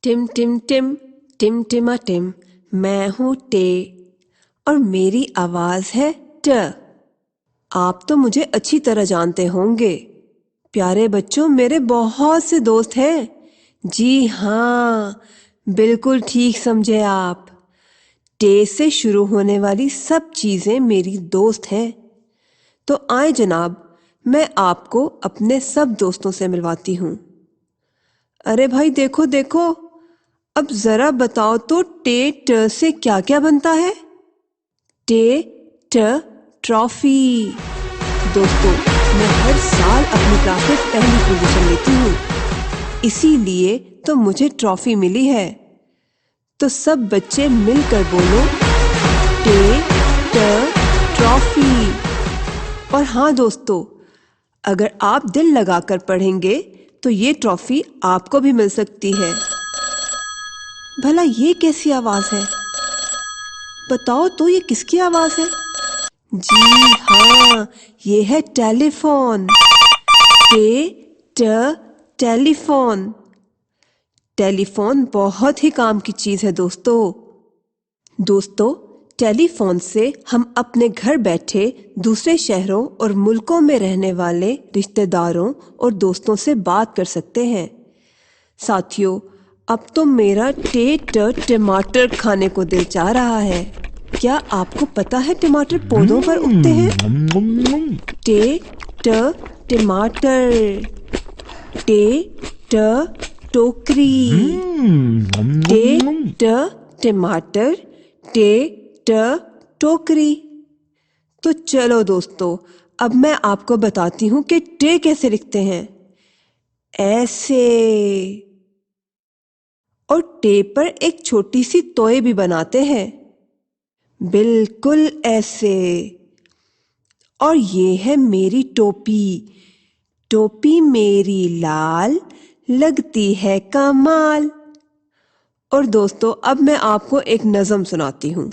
Tim Tim Tim Tim टिमा Tim, मैं हूँ टे और मेरी आवाज है ट। आप तो मुझे अच्छी तरह जानते होंगे। प्यारे बच्चों, मेरे बहुत से दोस्त हैं। जी हाँ, बिल्कुल ठीक समझे आप। टे से शुरू होने वाली सब चीजें मेरी दोस्त हैं। तो आए जनाब, मैं आपको अपने सब दोस्तों से मिलवाती हूँ। अरे भाई देखो देखो, अब जरा बताओ तो टे ट से क्या क्या बनता है? टे ट ट्रॉफी। दोस्तों, मैं हर साल अपनी क्लास में पहली पोजीशन लेती हूँ, इसीलिए तो मुझे ट्रॉफी मिली है। तो सब बच्चे मिलकर बोलो, टे ट ट्रॉफी। और हाँ दोस्तों, अगर आप दिल लगाकर पढ़ेंगे तो ये ट्रॉफी आपको भी मिल सकती है। भला ये कैसी आवाज है? बताओ तो ये किसकी आवाज है? जी हाँ, ये है टेलीफोन। टे ट टेलीफोन। टेलीफोन बहुत ही काम की चीज है दोस्तों, टेलीफोन से हम अपने घर बैठे दूसरे शहरों और मुल्कों में रहने वाले रिश्तेदारों और दोस्तों से बात कर सकते हैं। साथियों, अब तो मेरा टे ट टमाटर खाने को दिल चाह रहा है। क्या आपको पता है टमाटर पौधों पर उगते हैं? टे ट टमाटर। टे ट टोकरी। टे ट टमाटर। टे ट टोकरी। तो चलो दोस्तों, अब मैं आपको बताती हूँ कि टे कैसे लिखते हैं। ऐसे। और टे पर एक छोटी सी तोय भी बनाते हैं, बिल्कुल ऐसे। और ये है मेरी टोपी। टोपी मेरी लाल, लगती है कमाल। और दोस्तों, अब मैं आपको एक नज़म सुनाती हूँ।